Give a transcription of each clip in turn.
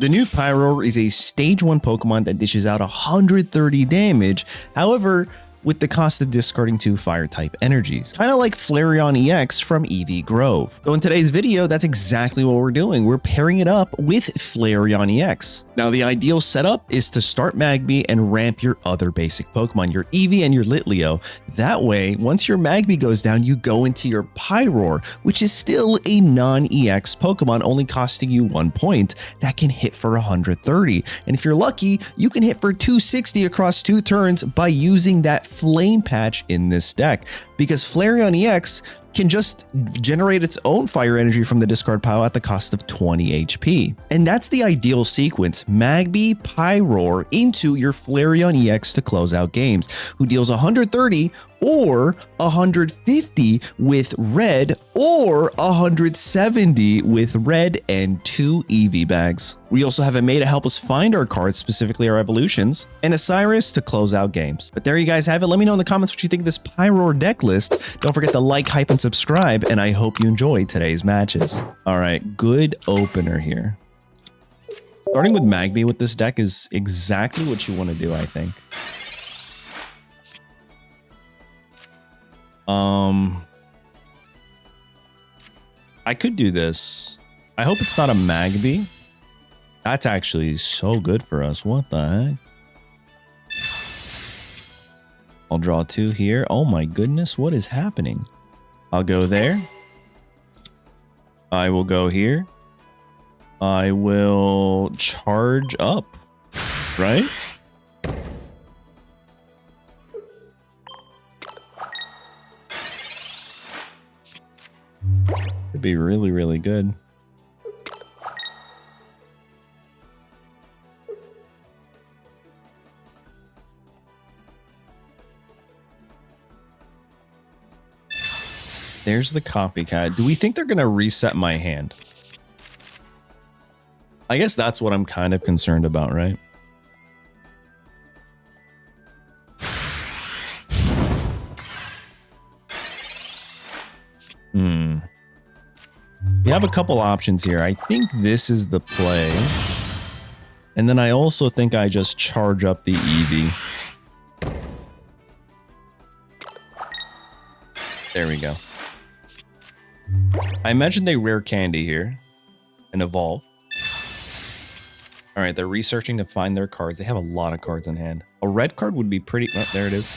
The new Pyroar is a stage 1 Pokemon that dishes out 130 damage, however, with the cost of discarding 2 fire-type energies. Kind of like Flareon EX from EV Grove. So in today's video, that's exactly what we're doing. We're pairing it up with Flareon EX. Now the ideal setup is to start Magby and ramp your other basic Pokemon, your Eevee and your Litleo. That way, once your Magby goes down, you go into your Pyroar, which is still a non-EX Pokemon, only costing you 1 point, that can hit for 130. And if you're lucky, you can hit for 260 across 2 turns by using that Flame Patch in this deck, because Flareon EX can just generate its own fire energy from the discard pile at the cost of 20 HP. And that's the ideal sequence: Magby, Pyroar into your Flareon EX to close out games, who deals 130 or 150 with red or 170 with red and 2 EV bags. We also have a May to help us find our cards, specifically our evolutions, and a Cyrus to close out games. But there you guys have it. Let me know in the comments what you think of this Pyroar deck list. Don't forget to like, hype, and subscribe, and I hope you enjoy today's matches. All right, good opener here. Starting with Magby with this deck is exactly what you want to do, I think. I could do this. I hope it's not a Magby. That's actually so good for us. What the heck? I'll draw 2 here. Oh my goodness, what is happening? I'll go there. I will go here. I will charge up, right? Could be really, really good. There's the copycat. Do we think they're going to reset my hand? I guess that's what I'm kind of concerned about, right? We have a couple options here. I think this is the play. And then I also think I just charge up the Eevee. There we go. I imagine they rare candy here and evolve. All right, they're researching to find their cards. They have a lot of cards in hand. A red card would be pretty... Oh, there it is.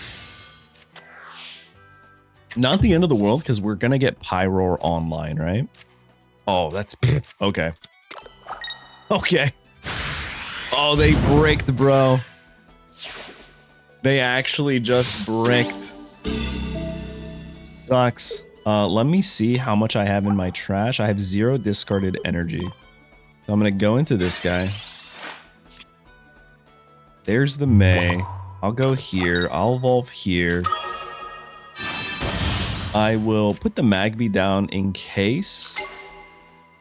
Not the end of the world, because we're going to get Pyroar online, right? Oh, that's... Okay. Okay. Oh, they bricked, bro. They actually just bricked. Sucks. Let me see how much I have in my trash. I have 0 discarded energy. So I'm going to go into this guy. There's the May. I'll go here. I'll evolve here. I will put the Magby down in case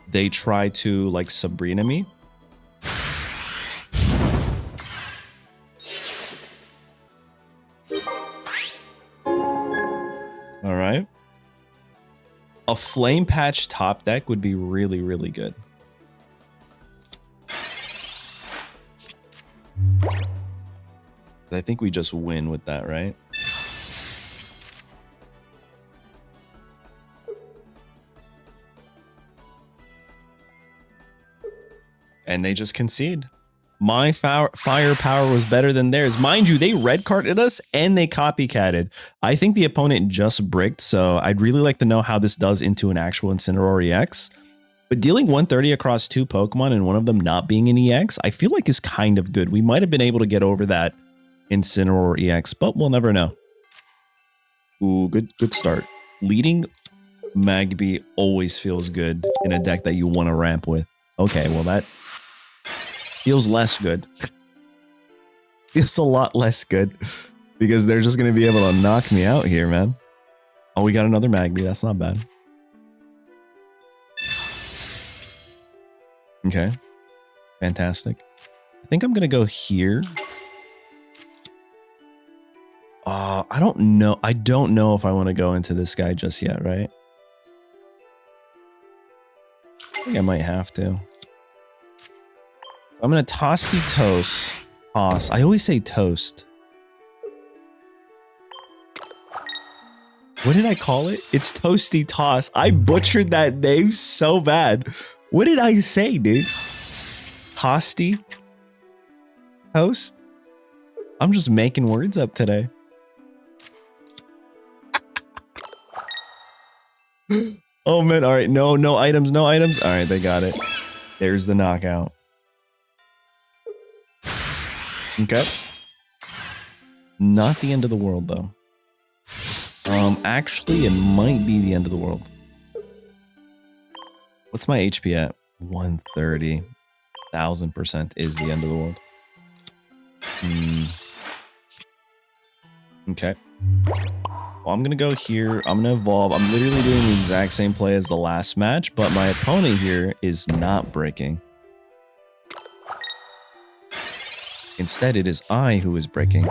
they try to, like, Sabrina me. All right. A Flame Patch top deck would be really, really good. I think we just win with that, right? And they just concede. My firepower was better than theirs. Mind you, they red carded us and they copycatted. I think the opponent just bricked, so I'd really like to know how this does into an actual Incineroar EX. But dealing 130 across 2 Pokemon and one of them not being an EX, I feel like is kind of good. We might have been able to get over that Incineroar EX, but we'll never know. Ooh, good start. Leading Magby always feels good in a deck that you want to ramp with. Okay, well that feels less good. Feels a lot less good because they're just going to be able to knock me out here, man. Oh, we got another Magby. That's not bad. Okay. Fantastic. I think I'm going to go here. I don't know. I don't know if I want to go into this guy just yet, right? I think I might have to. I'm gonna Toasty Toast. Toss. I always say toast. What did I call it? It's Toasty Toss. I butchered that name so bad. What did I say, dude? Toasty Toast? I'm just making words up today. Oh man, all right, no items, no items. All right, they got it. There's the knockout. Okay. Not the end of the world though. Actually, it might be the end of the world. What's my HP at? 130. 1000% is the end of the world. Okay. Well, I'm gonna go here. I'm gonna evolve. I'm literally doing the exact same play as the last match, but my opponent here is not breaking. Instead, it is I who is breaking.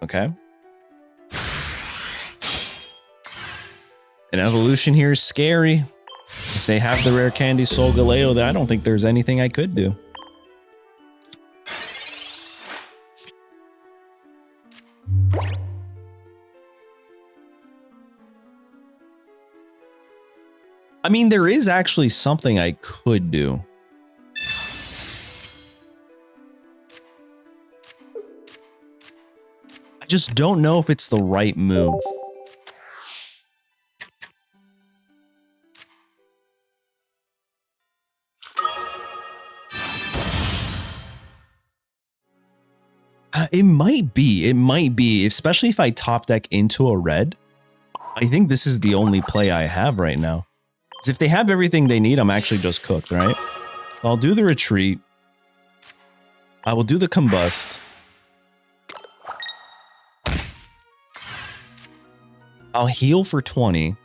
Okay. An evolution here is scary. If they have the rare candy Solgaleo, then I don't think there's anything I could do. I mean, there is actually something I could do. I just don't know if it's the right move. It might be, especially if I top deck into a red. I think this is the only play I have right now. Because if they have everything they need, I'm actually just cooked, right? I'll do the retreat. I will do the combust. I'll heal for 20.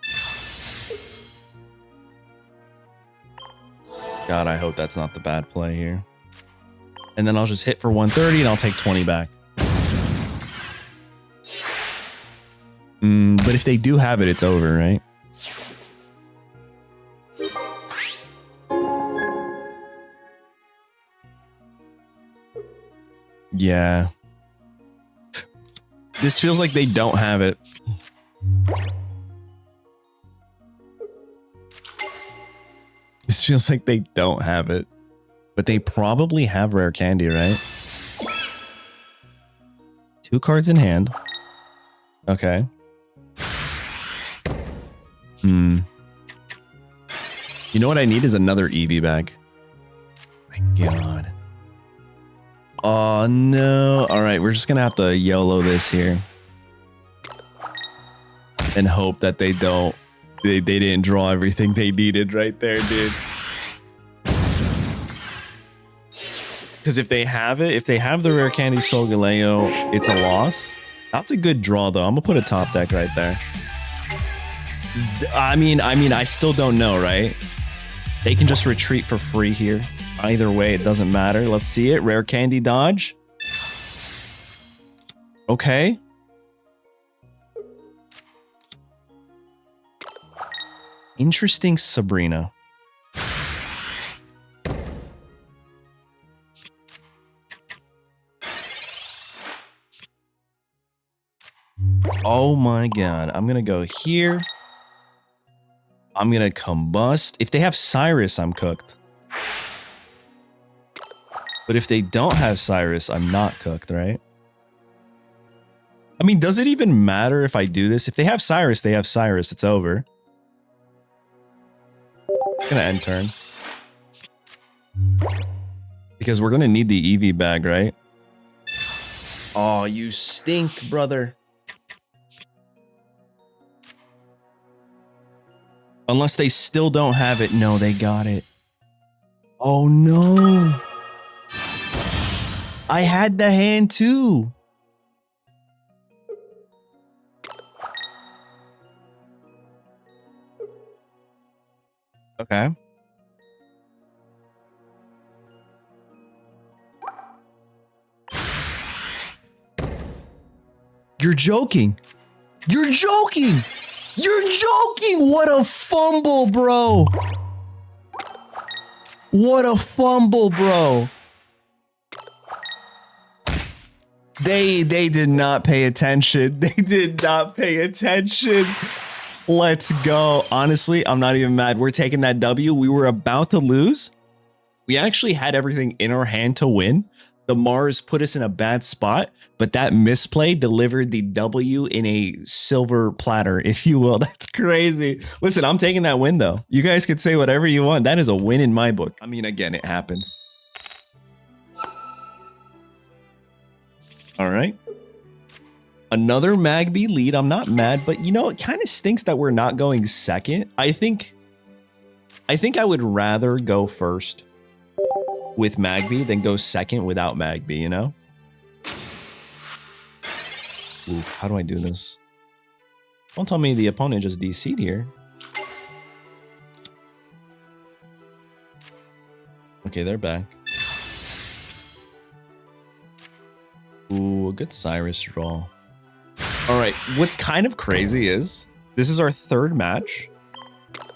God, I hope that's not the bad play here. And then I'll just hit for 130 and I'll take 20 back. But if they do have it, it's over, right? Yeah. This feels like they don't have it. This feels like they don't have it. But they probably have rare candy, right? 2 cards in hand. Okay. You know what I need is another Eevee bag. My God. Oh no. Alright, we're just gonna have to YOLO this here. And hope that they don't. They didn't draw everything they needed right there, dude. Because if they have it, if they have the rare candy Solgaleo, it's a loss. That's a good draw though. I'm gonna put a top deck right there. I mean, I still don't know, right? They can just retreat for free here. Either way, it doesn't matter. Let's see it. Rare candy dodge. Okay. Interesting Sabrina. Oh my God. I'm gonna go here. I'm gonna combust. If they have Cyrus, I'm cooked. But if they don't have Cyrus, I'm not cooked, right? I mean, does it even matter if I do this? If they have Cyrus, they have Cyrus. It's over. I'm gonna end turn. Because we're gonna need the Eevee bag, right? Oh, you stink, brother. Unless they still don't have it. No, they got it. Oh no. I had the hand too. Okay. You're joking. You're joking. You're joking. What a fumble, bro. What a fumble, bro. They did not pay attention. They did not pay attention. Let's go. Honestly, I'm not even mad. We're taking that W. We were about to lose. We actually had everything in our hand to win. The Mars put us in a bad spot, but that misplay delivered the W in a silver platter, if you will. That's crazy. Listen, I'm taking that win, though. You guys could say whatever you want. That is a win in my book. I mean, again, it happens. All right. Another Magby lead. I'm not mad, but you know, it kind of stinks that we're not going second. I think I would rather go first with Magby than go second without Magby, you know? Ooh, how do I do this? Don't tell me the opponent just DC'd here. Okay, they're back. Ooh, a good Cyrus draw. All right, what's kind of crazy is this is our third match,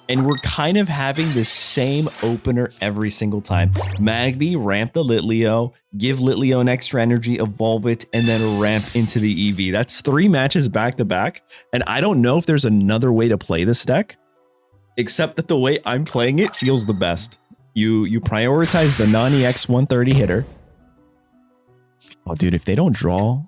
and we're kind of having the same opener every single time. Magby, ramp the Litleo, give Litleo an extra energy, evolve it, and then ramp into the EV. That's 3 matches back to back, and I don't know if there's another way to play this deck, except that the way I'm playing it feels the best. You prioritize the non-EX 130 hitter. Oh, dude, if they don't draw,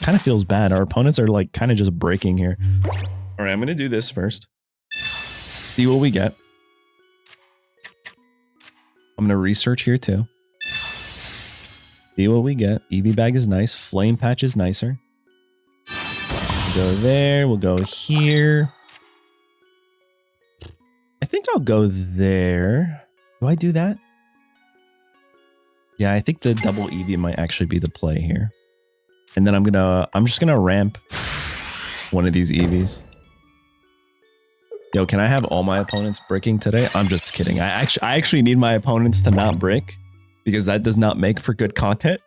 kind of feels bad. Our opponents are like kind of just breaking here. All right, I'm going to do this first. See what we get. I'm going to research here too. See what we get. EV bag is nice. Flame patch is nicer. We'll go there. We'll go here. I think I'll go there. Do I do that? Yeah, I think the double EV might actually be the play here. And then I'm just gonna ramp one of these EVs. Yo, can I have all my opponents bricking today? I'm just kidding. I actually need my opponents to not brick because that does not make for good content.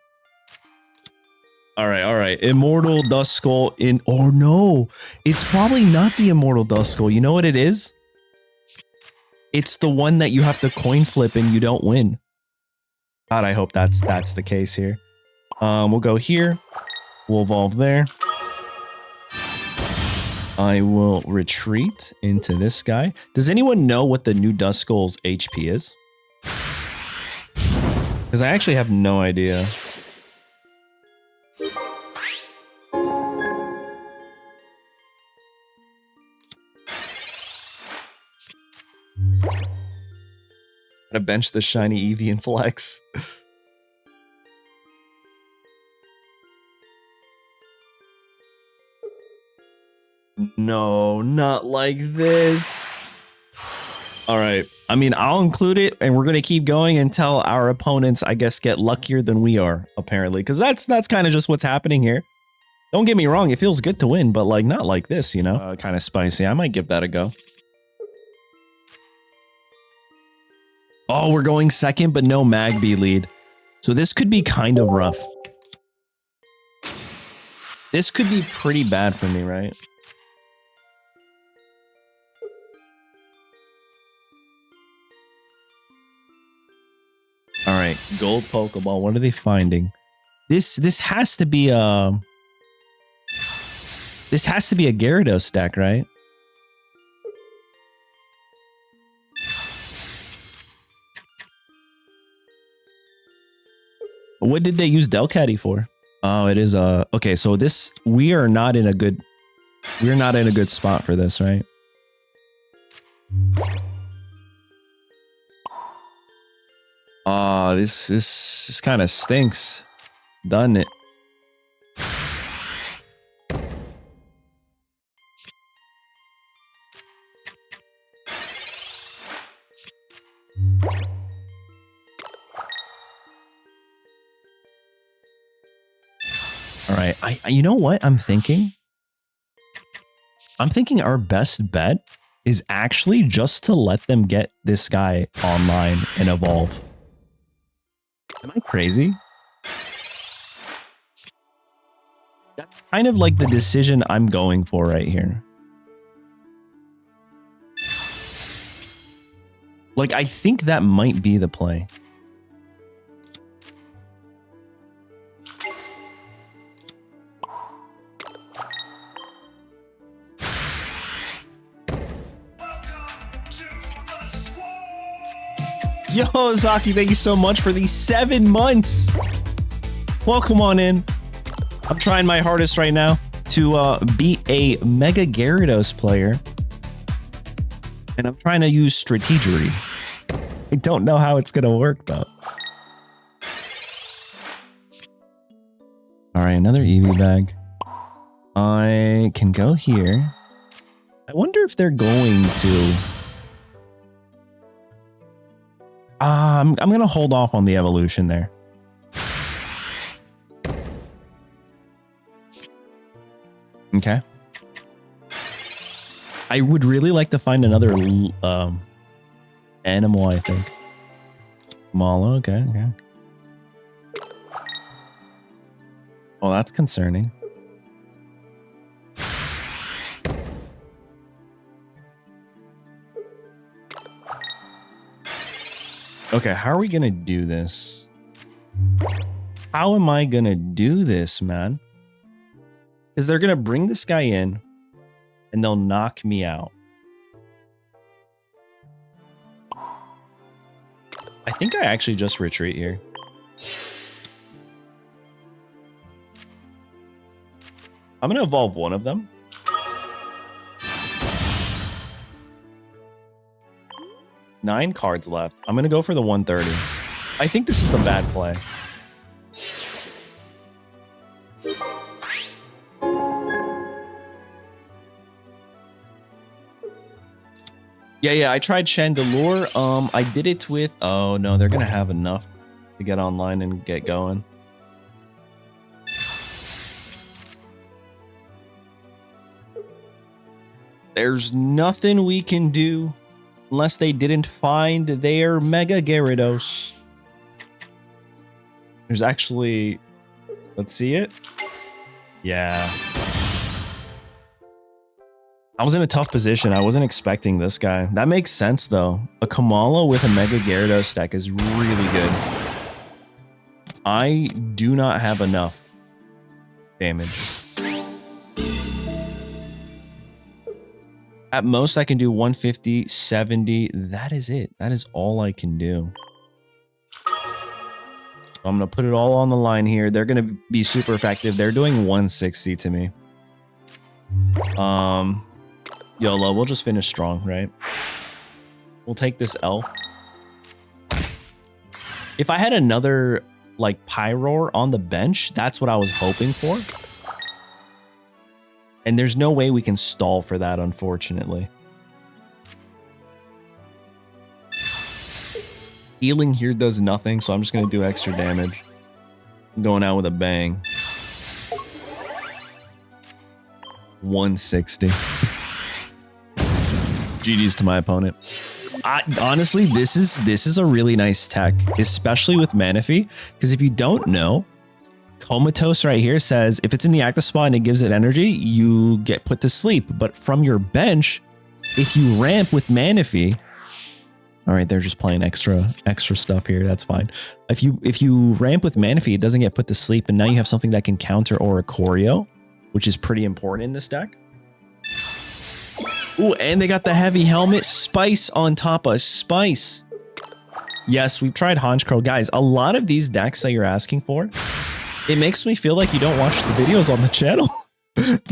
All right. Immortal Duskull in... Oh, no. It's probably not the Immortal Duskull. You know what it is? It's the one that you have to coin flip and you don't win. God, I hope that's the case here. We'll go here. We'll evolve there. I will retreat into this guy. Does anyone know what the new Duskull's HP is? Because I actually have no idea. Gotta bench the shiny Eevee and flex. No, not like this. All right. I mean, I'll include it, and we're going to keep going until our opponents, I guess, get luckier than we are, apparently. Because that's kind of just what's happening here. Don't get me wrong. It feels good to win, but like not like this, you know? Kind of spicy. I might give that a go. Oh, we're going second, but no Magby lead. So this could be kind of rough. This could be pretty bad for me, right? All right, gold Pokeball. What are they finding? This has to be a Gyarados deck, right? What did they use Delcatty for? Oh, it is okay, so this we're not in a good spot for this, right? Oh, this kind of stinks, doesn't it? All right, you know what I'm thinking? I'm thinking our best bet is actually just to let them get this guy online and evolve. Am I crazy? That's kind of like the decision I'm going for right here. Like, I think that might be the play. Yo, Zaki, thank you so much for these 7 months. Welcome on in. I'm trying my hardest right now to beat a Mega Gyarados player. And I'm trying to use strategery. I don't know how it's going to work, though. All right, another Eevee bag. I can go here. I wonder if they're going to... I'm going to hold off on the evolution there. Okay. I would really like to find another animal, I think. Malo, okay. Oh, that's concerning. Okay, how are we gonna do this? How am I gonna do this, man? Because they're gonna bring this guy in and they'll knock me out. I think I actually just retreat here. I'm gonna evolve one of them. Nine cards left. I'm gonna go for the 130. I think this is the bad play. Yeah, I tried Chandelure. I did it with... Oh, no, they're gonna have enough to get online and get going. There's nothing we can do unless they didn't find their Mega Gyarados. There's actually... Let's see it. Yeah. I was in a tough position. I wasn't expecting this guy. That makes sense, though. A Kamala with a Mega Gyarados deck is really good. I do not have enough damage. At most, I can do 150, 70. That is it. That is all I can do. I'm going to put it all on the line here. They're going to be super effective. They're doing 160 to me. YOLO, we'll just finish strong, right? We'll take this L. If I had another, like, Pyroar on the bench, that's what I was hoping for. And there's no way we can stall for that, unfortunately. Healing here does nothing, so I'm just going to do extra damage. I'm going out with a bang. 160. GG's to my opponent. Honestly, this is a really nice tech, especially with Manaphy, because if you don't know, Comatose right here says if it's in the active spot and it gives it energy, you get put to sleep. But from your bench, if you ramp with Manaphy, all right, they're just playing extra stuff here. That's fine. If you ramp with Manaphy, it doesn't get put to sleep, and now you have something that can counter Oricorio, which is pretty important in this deck. Ooh, and they got the heavy helmet. Spice on top of Spice. Yes, we've tried Honchkrow. Guys, a lot of these decks that you're asking for, it makes me feel like you don't watch the videos on the channel.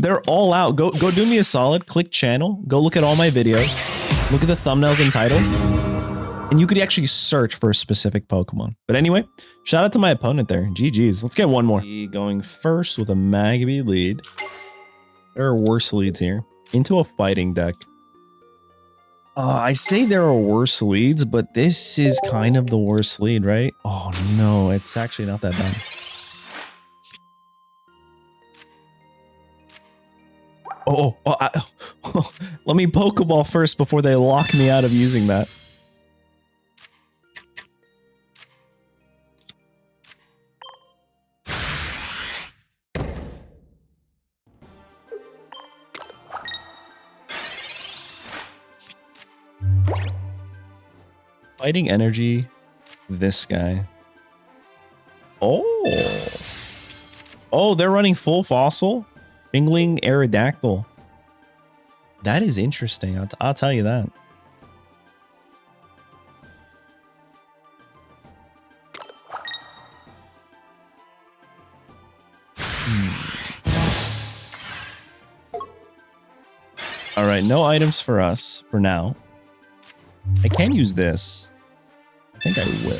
They're all out. Go do me a solid. Click channel. Go look at all my videos. Look at the thumbnails and titles. And you could actually search for a specific Pokemon. But anyway, shout out to my opponent there. GG's. Let's get one more. Going first with a Magby lead. There are worse leads here. Into a fighting deck. I say there are worse leads, but this is kind of the worst lead, right? Oh no, it's actually not that bad. Let me Pokeball first before they lock me out of using that. Fighting energy. This guy. Oh. Oh, they're running full fossil. Bingling Aerodactyl. That is interesting. I'll tell you that. All right, no items for us for now. I can use this. I think I will.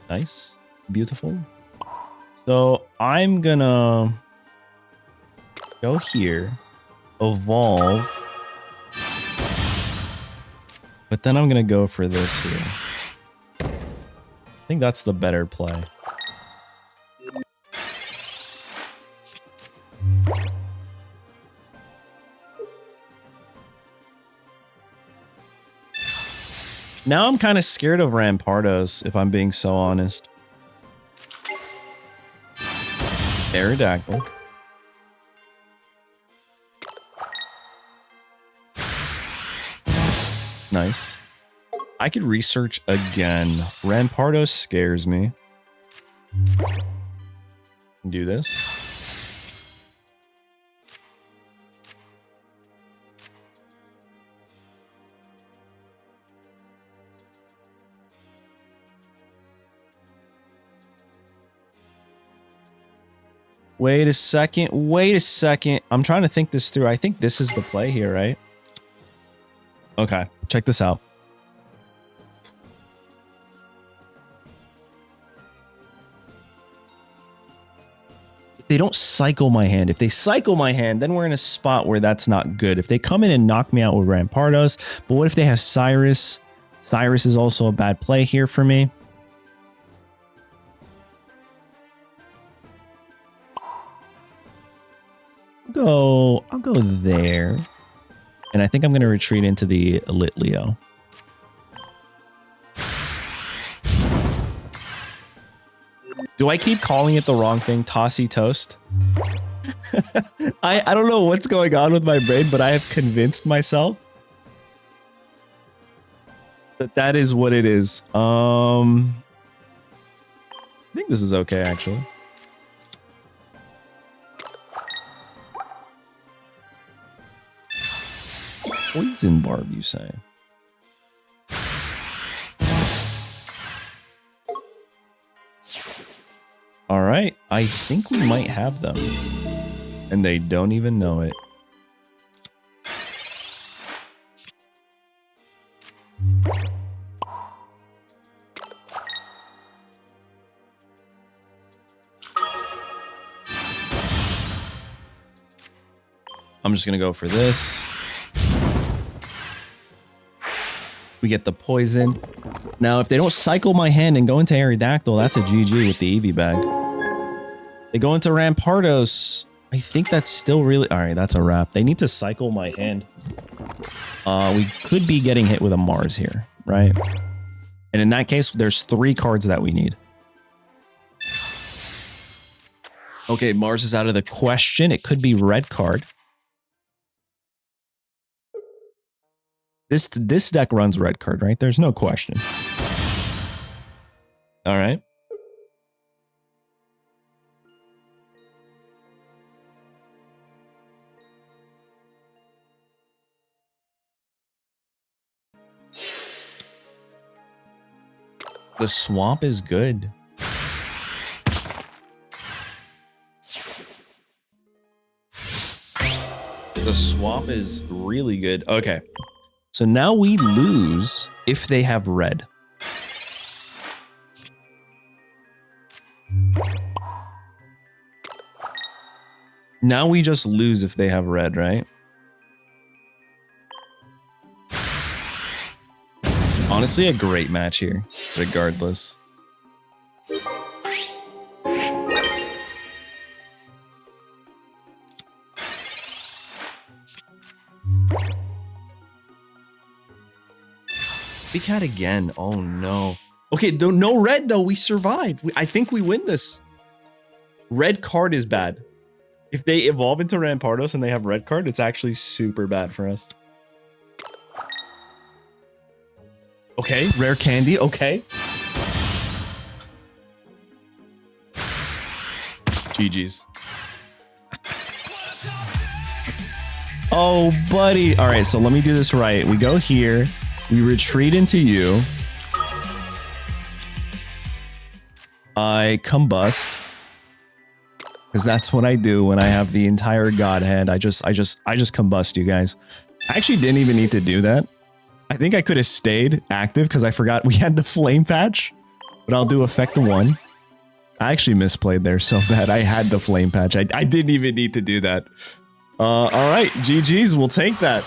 Nice. Beautiful. So I'm gonna go here, evolve, but then I'm gonna go for this here. I think that's the better play. Now I'm kind of scared of Rampardos, if I'm being so honest. Aerodactyl. Nice. I could research again. Rampardos scares me. Do this. Wait a second. Wait a second. I'm trying to think this through. I think this is the play here, right? Okay. Check this out. If they don't cycle my hand. If they cycle my hand, then we're in a spot where that's not good. If they come in and knock me out with Rampardos, but what if they have Cyrus? Cyrus is also a bad play here for me. I'll go there. And I think I'm going to retreat into the Litleo. Do I keep calling it the wrong thing? Tossy Toast? I don't know what's going on with my brain, but I have convinced myself that that is what it is. I think this is okay, actually. Poison Barb, you say? All right, I think we might have them. And they don't even know it. I'm just going to go for this. We get the poison. Now, if they don't cycle my hand and go into Aerodactyl, that's a GG with the Eevee bag. They go into Rampardos. I think that's still really... All right, that's a wrap. They need to cycle my hand. We could be getting hit with a Mars here, right? And in that case, there's 3 cards that we need. Okay, Mars is out of the question. It could be red card. This deck runs red card, right? There's no question. All right. The swamp is good. The swamp is really good. Okay. So now we lose if they have red. Now we just lose if they have red, right? Honestly, a great match here, regardless. Big Cat again. Oh no. Okay, no red though. We survived. I think we win this. Red card is bad. If they evolve into Rampardos and they have red card, it's actually super bad for us. Okay, rare candy. Okay. GG's. Oh, buddy. All right, so let me do this right. We go here. We retreat into you. I combust. Because that's what I do when I have the entire godhead. I just combust, you guys. I actually didn't even need to do that. I think I could have stayed active because I forgot we had the flame patch. But I'll do effect 1. I actually misplayed there so bad. I had the flame patch. I didn't even need to do that. All right, GG's. We'll take that.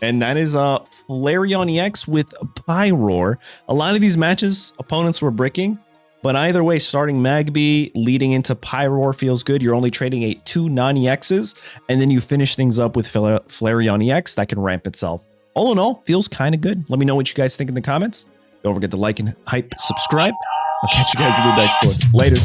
And that is Flareon EX with Pyroar. A lot of these matches, opponents were bricking. But either way, starting Magby, leading into Pyroar feels good. You're only trading 2 non-EXs, and then you finish things up with Flareon EX. That can ramp itself. All in all, feels kind of good. Let me know what you guys think in the comments. Don't forget to like and hype, subscribe. I'll catch you guys in the next one. Later.